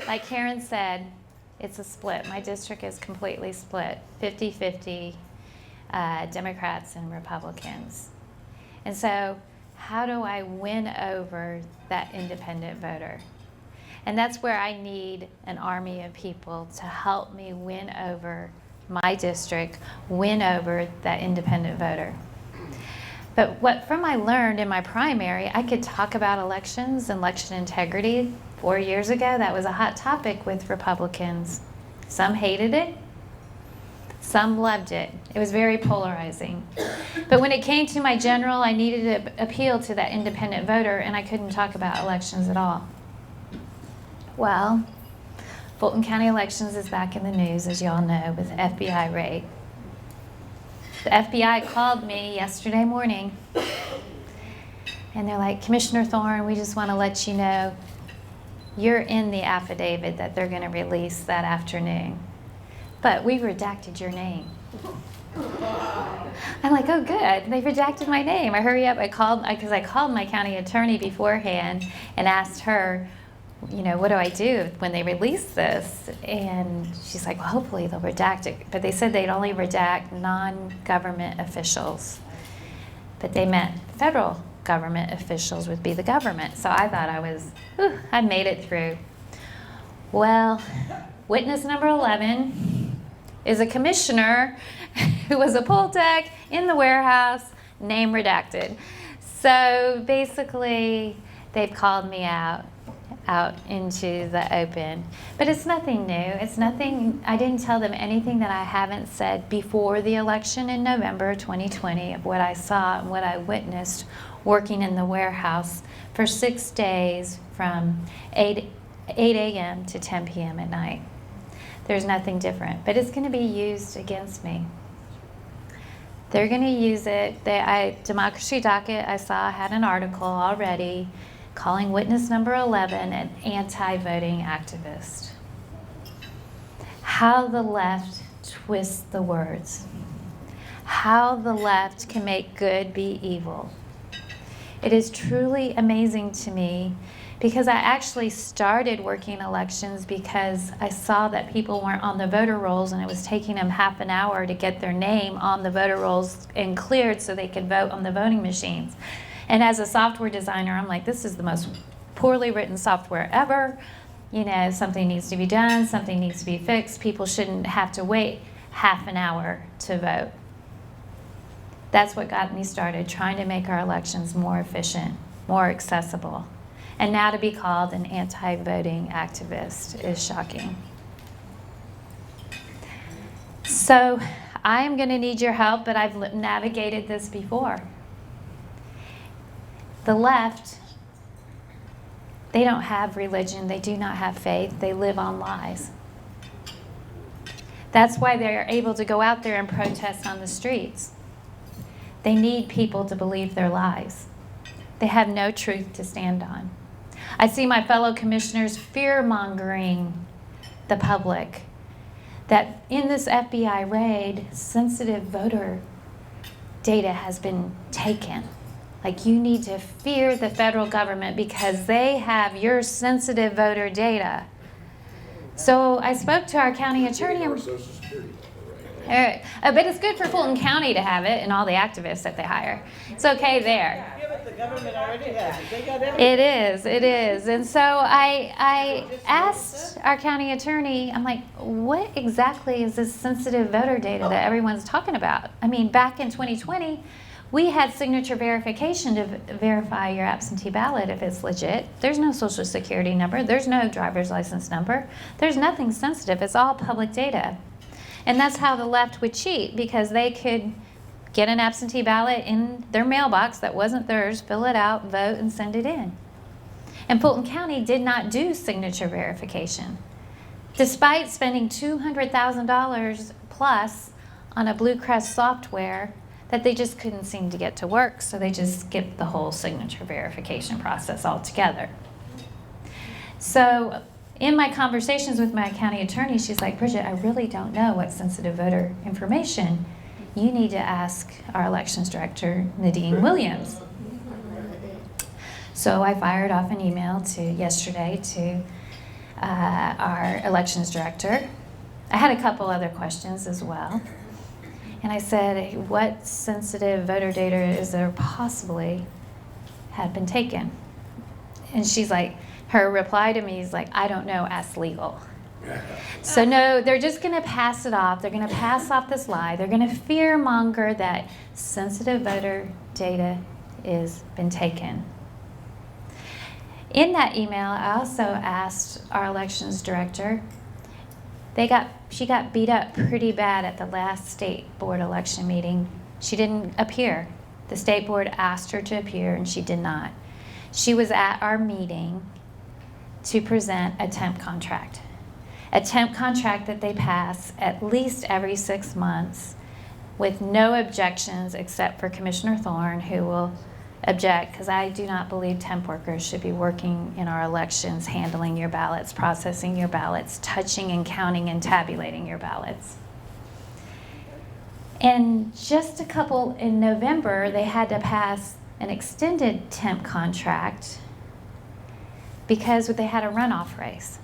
like Karen said, it's a split. My district is completely split, 50-50, Democrats and Republicans. And so how do I win over that independent voter? And that's where I need an army of people to help me win over my district, win over that independent voter. But what from I learned in my primary, I could talk about elections and election integrity. 4 years ago, that was a hot topic with Republicans. Some hated it, some loved it. It was very polarizing. But when it came to my general, I needed to appeal to that independent voter, and I couldn't talk about elections at all. Well, Fulton County elections is back in the news, as you all know, with the FBI raid. The FBI called me yesterday morning, and they're like, Commissioner Thorne, we just want to let you know you're in the affidavit that they're going to release that afternoon. But we redacted your name. I'm like, oh, good. They redacted my name. I hurry up. I called my county attorney beforehand and asked her, you know, what do I do when they release this? And she's like, well, hopefully they'll redact it. But they said they'd only redact non-government officials. But they meant federal government officials would be the government. So I thought I made it through. Well, witness number 11 is a commissioner who was a poll tech in the warehouse, name redacted. So basically, they've called me out into the open. But it's nothing new. It's nothing, I didn't tell them anything that I haven't said before the election in November 2020 of what I saw and what I witnessed working in the warehouse for 6 days from 8 a.m. to 10 p.m. at night. There's nothing different, but it's going to be used against me. They're going to use it. Democracy Docket, I saw, had an article already calling witness number 11 an anti-voting activist. How the left twists the words. How the left can make good be evil. It is truly amazing to me because I actually started working elections because I saw that people weren't on the voter rolls and it was taking them half an hour to get their name on the voter rolls and cleared so they could vote on the voting machines. And as a software designer, I'm like, this is the most poorly written software ever. You know, something needs to be done, something needs to be fixed. People shouldn't have to wait half an hour to vote. That's what got me started, trying to make our elections more efficient, more accessible. And now to be called an anti-voting activist is shocking. So I'm going to need your help, but I've navigated this before. The left, they don't have religion, they do not have faith, they live on lies. That's why they're able to go out there and protest on the streets. They need people to believe their lies. They have no truth to stand on. I see my fellow commissioners fear-mongering the public that in this FBI raid, sensitive voter data has been taken. Like, you need to fear the federal government because they have your sensitive voter data. So I spoke to our county attorney. But it's good for Fulton County to have it and all the activists that they hire. It's okay there. Yeah, but the government already has it. They got everything. It is. And so I asked our county attorney, I'm like, what exactly is this sensitive voter data that everyone's talking about? I mean, back in 2020, we had signature verification to verify your absentee ballot if it's legit. There's no social security number. There's no driver's license number. There's nothing sensitive. It's all public data. And that's how the left would cheat, because they could get an absentee ballot in their mailbox that wasn't theirs, fill it out, vote, and send it in. And Fulton County did not do signature verification. Despite spending $200,000 plus on a Blue Cross software that they just couldn't seem to get to work, so they just skipped the whole signature verification process altogether. So in my conversations with my county attorney, she's like, Bridget, I really don't know what sensitive voter information. You need to ask our elections director, Nadine Williams. So I fired off an email yesterday to our elections director. I had a couple other questions as well. And I said, what sensitive voter data is there possibly had been taken? And she's like, her reply to me is like, I don't know, ask legal. So no, they're just going to pass it off. They're going to pass off this lie. They're going to fear monger that sensitive voter data is been taken. In that email, I also asked our elections director, she got beat up pretty bad at the last state board election meeting. She didn't appear. The state board asked her to appear and she did not. She was at our meeting to present a temp contract. A temp contract that they pass at least every 6 months with no objections except for Commissioner Thorne, who will object, because I do not believe temp workers should be working in our elections, handling your ballots, processing your ballots, touching and counting and tabulating your ballots. And just a couple in November, they had to pass an extended temp contract because they had a runoff race.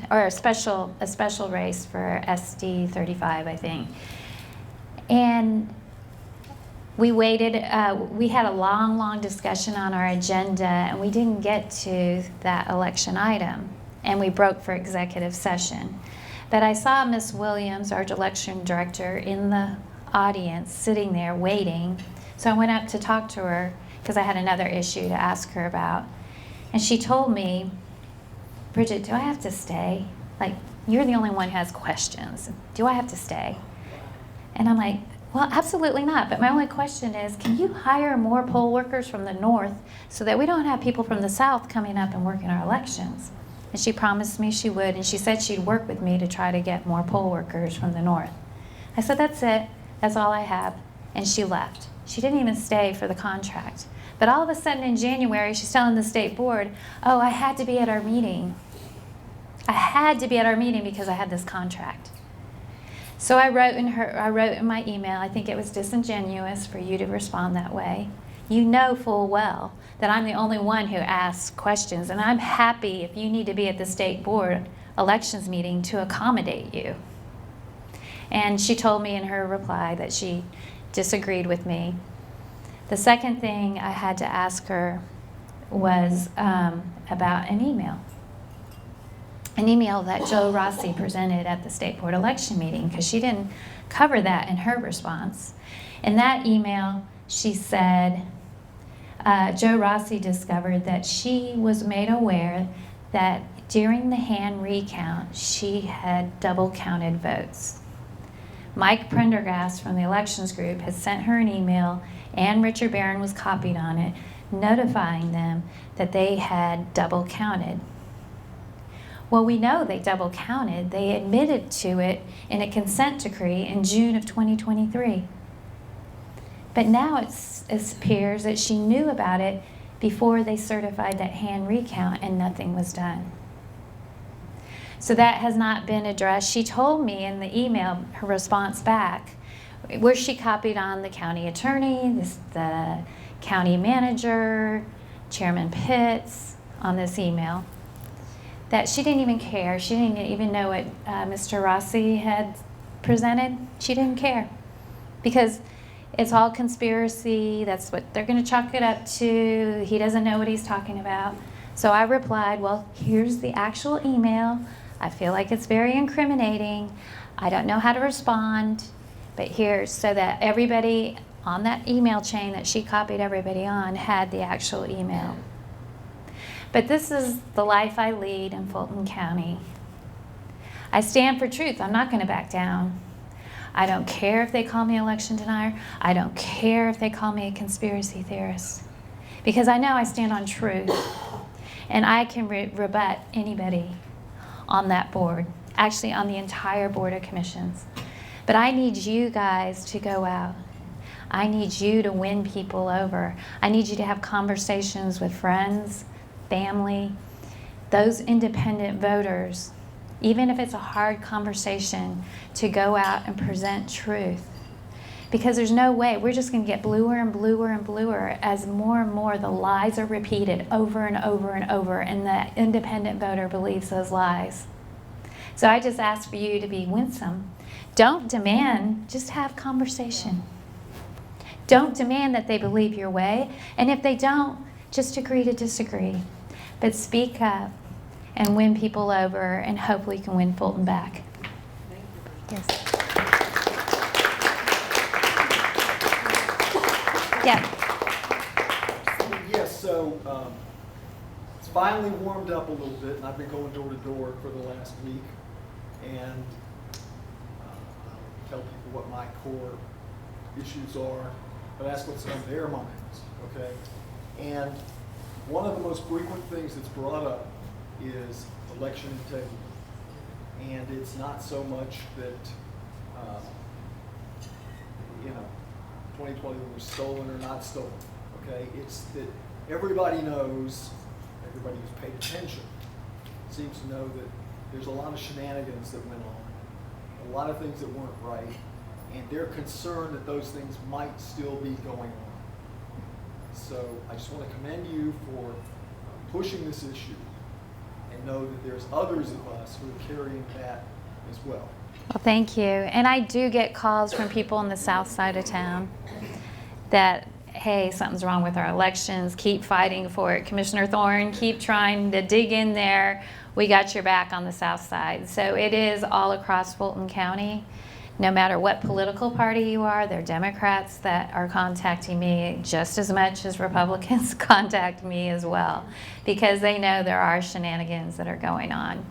Or a special race for SD 35, I think. And we waited, we had a long discussion on our agenda, and we didn't get to that election item, and we broke for executive session. But I saw Miss Williams, our election director, in the audience, sitting there waiting. So I went up to talk to her, because I had another issue to ask her about. And she told me, Bridget, do I have to stay? Like, you're the only one who has questions. Do I have to stay? And I'm like, well, absolutely not. But my only question is, can you hire more poll workers from the north so that we don't have people from the south coming up and working our elections? And she promised me she would, and she said she'd work with me to try to get more poll workers from the north. I said, that's it. That's all I have. And she left. She didn't even stay for the contract. But all of a sudden in January, she's telling the state board, oh, I had to be at our meeting. I had to be at our meeting because I had this contract. So I wrote in my email, I think it was disingenuous for you to respond that way. You know full well that I'm the only one who asks questions, and I'm happy if you need to be at the state board elections meeting to accommodate you. And she told me in her reply that she disagreed with me. The second thing I had to ask her was about an email. An email that Joe Rossi presented at the state board election meeting, because she didn't cover that in her response. In that email, she said, Joe Rossi discovered that she was made aware that during the hand recount, she had double counted votes. Mike Prendergast from the elections group had sent her an email, and Richard Barron was copied on it, notifying them that they had double counted. Well, we know they double counted. They admitted to it in a consent decree in June of 2023. But now it appears that she knew about it before they certified that hand recount, and nothing was done. So that has not been addressed. She told me in the email, her response back, where she copied on the county attorney, the county manager, Chairman Pitts on this email, that she didn't even care. She didn't even know what Mr. Rossi had presented. She didn't care because it's all conspiracy. That's what they're going to chalk it up to. He doesn't know what he's talking about. So I replied, well, here's the actual email. I feel like it's very incriminating. I don't know how to respond, but here's so that everybody on that email chain that she copied everybody on had the actual email. But this is the life I lead in Fulton County. I stand for truth. I'm not going to back down. I don't care if they call me election denier. I don't care if they call me a conspiracy theorist, because I know I stand on truth, and I can rebut anybody on that board, actually on the entire Board of Commissions. But I need you guys to go out. I need you to win people over. I need you to have conversations with friends, family, those independent voters, even if it's a hard conversation, to go out and present truth. Because there's no way, we're just going to get bluer and bluer and bluer as more and more the lies are repeated over and over and over, and the independent voter believes those lies. So I just ask for you to be winsome. Don't demand, just have conversation. Don't demand that they believe your way, and if they don't, just agree to disagree. But speak up and win people over, and hopefully you can win Fulton back. Yes. Yeah. Yes, so it's finally warmed up a little bit, and I've been going door to door for the last week, and tell people what my core issues are, but ask what's on their minds, okay? And one of the most frequent things that's brought up is election integrity. And it's not so much that, 2020 was stolen or not stolen, okay? It's that everybody knows, everybody who's paid attention seems to know that there's a lot of shenanigans that went on, a lot of things that weren't right, and they're concerned that those things might still be going on. So I just want to commend you for pushing this issue, and know that there's others of us who are carrying that as well. Well, thank you. And I do get calls from people on the south side of town that, hey, something's wrong with our elections. Keep fighting for it. Commissioner Thorne, keep trying to dig in there. We got your back on the south side. So it is all across Fulton County. No matter what political party you are, there are Democrats that are contacting me just as much as Republicans contact me as well, because they know there are shenanigans that are going on.